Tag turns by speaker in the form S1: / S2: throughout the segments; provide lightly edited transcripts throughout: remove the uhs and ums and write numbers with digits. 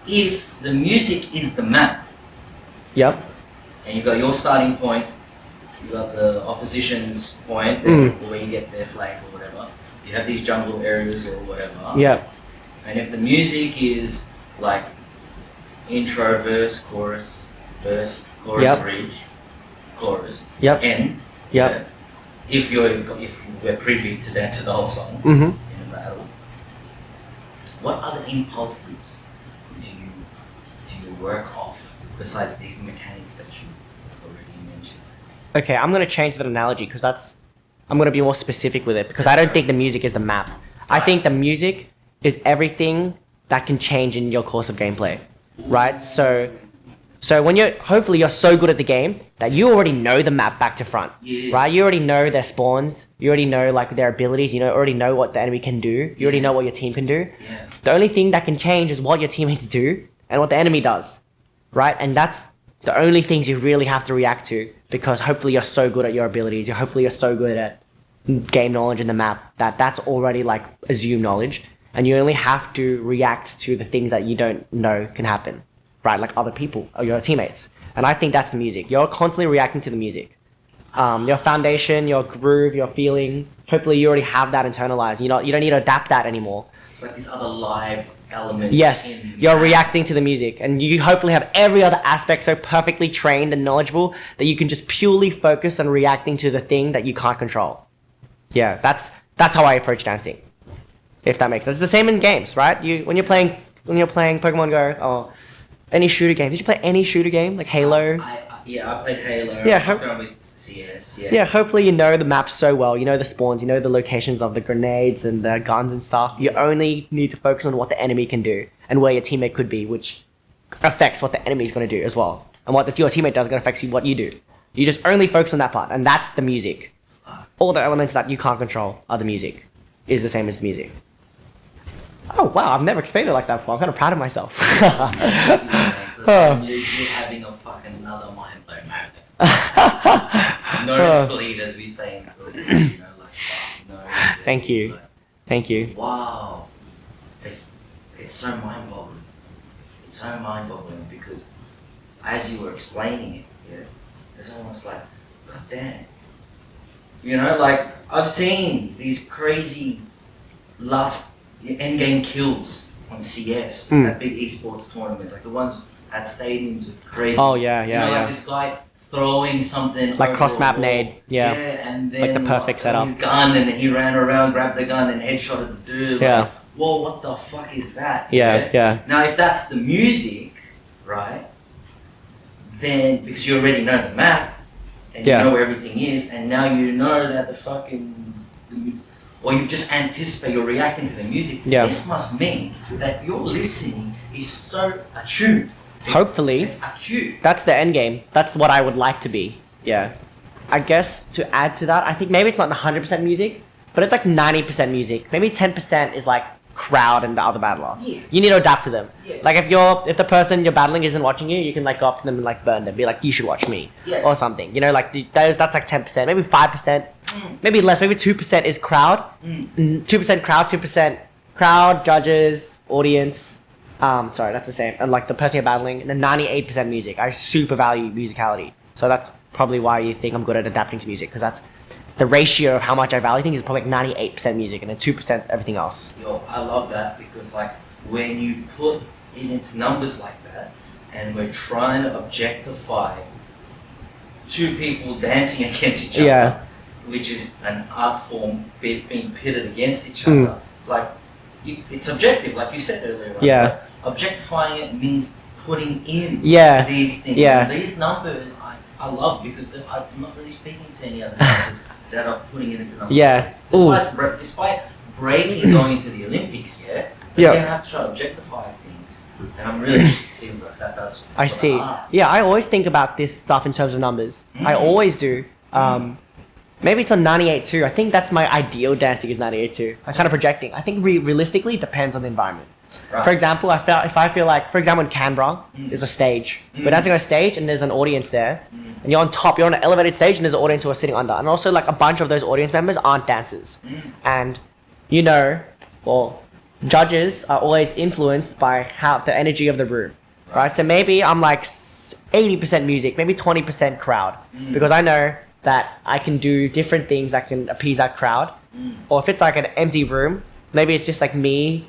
S1: if the music is the map,
S2: Yep.
S1: and you got your starting point, you got the opposition's point, where you get their flag or whatever. You have these jungle areas or whatever.
S2: Yep.
S1: And if the music is like intro, verse, chorus, bridge, chorus, end.
S2: Yep.
S1: If we're privy to dance the whole song
S2: Mm-hmm.
S1: in a battle, what other impulses do you work off besides these mechanics that you already mentioned?
S2: Okay, I'm gonna change that analogy because I'm gonna be more specific with it because I don't think the music is the map. I think the music is everything that can change in your course of gameplay, right? So when hopefully you're so good at the game that you already know the map back to front, right? You already know their spawns, you already know like their abilities, already know what the enemy can do, you already know what your team can do.
S1: Yeah.
S2: The only thing that can change is what your teammates do and what the enemy does, right? And that's the only things you really have to react to because hopefully you're so good at your abilities, hopefully you're so good at game knowledge in the map that's already like assumed knowledge, and you only have to react to the things that you don't know can happen, right? Like other people or your teammates. And I think that's the music. You're constantly reacting to the music. Your foundation, your groove, your feeling, hopefully you already have that internalized. You don't need to adapt that anymore.
S1: It's like these other live elements.
S2: Yes, you're reacting to the music, and you hopefully have every other aspect so perfectly trained and knowledgeable that you can just purely focus on reacting to the thing that you can't control. Yeah, that's how I approach dancing. If that makes sense. It's the same in games, right? When you're playing Pokemon Go or any shooter game. Did you play any shooter game like Halo?
S1: I played Halo.
S2: Yeah,
S1: I've done with CS. Yeah.
S2: Yeah, hopefully you know the map so well. You know the spawns. You know the locations of the grenades and the guns and stuff. You only need to focus on what the enemy can do and where your teammate could be, which affects what the enemy is going to do as well. And what your teammate does is going to affect what you do. You just only focus on that part, and that's the music. All the elements that you can't control are the music. Is the same as the music. Oh wow, I've never explained it like that before. I'm kind of proud of myself.
S1: I'm literally having a fucking another mind blown moment. Noticeably, as we say in Philly,
S2: Thank you. Thank you.
S1: Wow, it's so mind boggling. It's so mind boggling because as you were explaining it, it's almost like, god damn. Like I've seen these crazy last endgame kills on CS at big esports tournaments, like the ones at stadiums with crazy.
S2: Oh yeah.
S1: Like this guy throwing something
S2: like cross map nade. Yeah.
S1: And then
S2: like the perfect setup.
S1: His gun, and then he ran around, grabbed the gun, and headshotted the dude.
S2: Yeah.
S1: Like, whoa, what the fuck is that?
S2: Yeah.
S1: Now, if that's the music, right? Then because you already know the map and you know where everything is, and now you know that or you just anticipate, you're reacting to the music.
S2: Yeah.
S1: This must mean that your listening is so attuned.
S2: Hopefully.
S1: It's acute.
S2: That's the end game. That's what I would like to be. Yeah. I guess to add to that, I think maybe it's not 100% music, but it's like 90% music. Maybe 10% is like crowd and the other battler.
S1: Yeah.
S2: You need to adapt to them.
S1: Yeah.
S2: Like if the person you're battling isn't watching you, you can like go up to them and like burn them. Be like, you should watch me.
S1: Yeah.
S2: Or something. That's like 10%. Maybe 5%. Maybe less. Maybe 2% is crowd. 2% crowd, 2% crowd, judges, audience. Sorry, that's the same. And like the person you're battling. And then 98% music. I super value musicality. So that's probably why you think I'm good at adapting to music. Because that's the ratio of how much I value things is probably like 98% music and then 2% everything else.
S1: Yo, I love that because like when you put it into numbers like that and we're trying to objectify two people dancing against each other, which is an art form being pitted against each other, like it's subjective, like you said earlier. Right?
S2: Yeah.
S1: Like, objectifying it means putting in these things.
S2: Yeah.
S1: And these numbers I love because I'm not really speaking to any other dancers that are putting it into numbers.
S2: Yeah.
S1: Despite breaking and going into the Olympics, they're going to have to try to objectify things. And I'm really interested to see what that does.
S2: I see. Yeah, I always think about this stuff in terms of numbers. I always do. Maybe it's on 98 too. I think that's my ideal dancing is 98 too. I'm kind of projecting. I think realistically it depends on the environment. Right. For example, if I feel like, for example, in Canberra, there's a stage. We're dancing on a stage and there's an audience there. And you're on top, you're on an elevated stage and there's an audience who are sitting under. And also like a bunch of those audience members aren't dancers. And judges are always influenced by how the energy of the room, right? So maybe I'm like 80% music, maybe 20% crowd, because I know that I can do different things that can appease that crowd. Or if it's like an empty room, maybe it's just like me,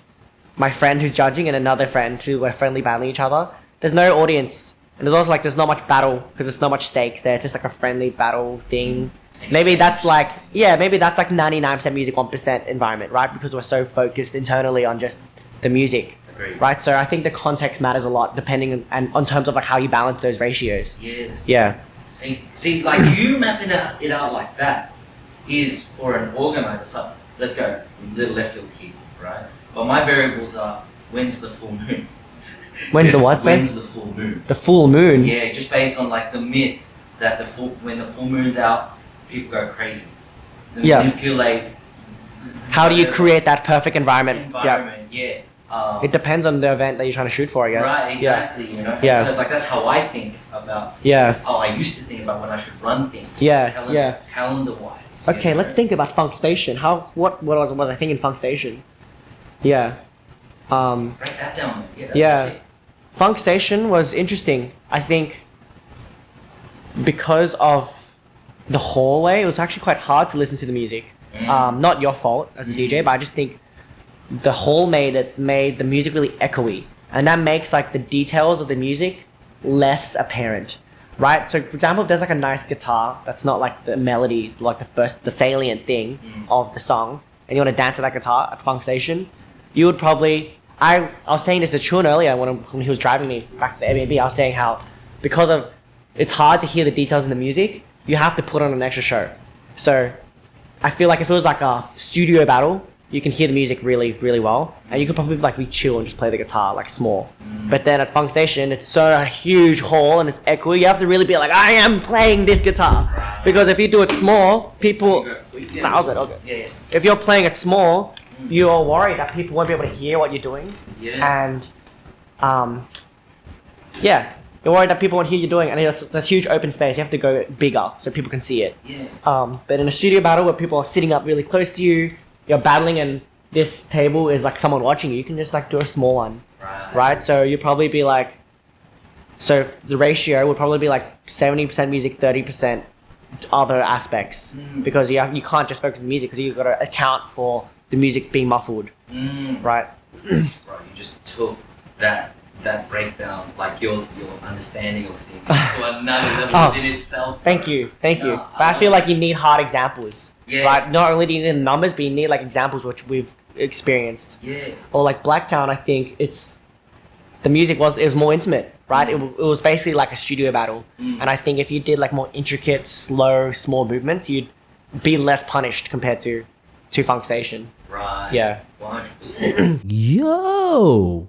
S2: my friend who's judging, and another friend who are friendly battling each other. There's no audience, and there's also like there's not much battle because there's not much stakes there. It's just like a friendly battle thing. Maybe that's like 99% music, 1% environment, right? Because we're so focused internally on just the music.
S1: Agreed.
S2: Right, so I think the context matters a lot, depending on terms of like how you balance those ratios.
S1: Yes.
S2: Yeah.
S1: See, like you mapping it out like that is for an organizer. So let's go a little left field here, right? But my variables are when's the full moon?
S2: When's the what?
S1: When's the full moon?
S2: The full moon.
S1: Yeah, just based on like the myth that when the full moon's out, people go crazy. They manipulate.
S2: How do you create that perfect environment?
S1: Yeah.
S2: It depends on the event that you're trying to shoot for, I guess.
S1: Right, exactly. You know.
S2: Yeah.
S1: And so like that's how I think about.
S2: Yeah.
S1: Oh, I used to think about when I should run things.
S2: Yeah.
S1: Calendar wise.
S2: Okay, let's think about Funk Station. What was I thinking Funk Station? Yeah.
S1: Write that down.
S2: Yeah. Funk Station was interesting. I think because of the hallway, it was actually quite hard to listen to the music. Not your fault as a DJ, but I just think the hall made the music really echoey, and that makes like the details of the music less apparent, right? So for example, if there's like a nice guitar that's not like the melody, like the salient thing of the song, and you want to dance to that guitar at Funk Station, you would probably I was saying this to Chun earlier when he was driving me back to the Airbnb. I was saying how because of it's hard to hear the details in the music, you have to put on an extra show. So I feel like if it was like a studio battle, you can hear the music really, really well, and you could probably like be chill and just play the guitar like small. But then at Funk Station, it's so a huge hall and it's echoey. You have to really be like, I am playing this guitar, because if you do it small, people. Nah, all good.
S1: Yeah.
S2: If you're playing it small, you're worried that people won't be able to hear what you're doing.
S1: Yeah.
S2: And you're worried that people won't hear you doing, and that's huge open space. You have to go bigger so people can see it.
S1: Yeah.
S2: But in a studio battle where people are sitting up really close to you, you're battling, and this table is like someone watching you, you can just like do a small one, right? So you'd probably be like, so the ratio would probably be like 70% music, 30% other aspects, because you can't just focus on music because you've got to account for the music being muffled, right?
S1: Right. You just took that breakdown, like your understanding of things, to another level within itself.
S2: Thank you. But I feel like you need hard examples.
S1: Yeah.
S2: Right? Not only do you need the numbers, but you need like examples which we've experienced.
S1: Yeah.
S2: Or like Blacktown, I think the music was more intimate, right? It was basically like a studio battle. And I think if you did like more intricate, slow, small movements, you'd be less punished compared to Funk Station.
S1: Right.
S2: Yeah.
S1: 100%.
S3: Yo!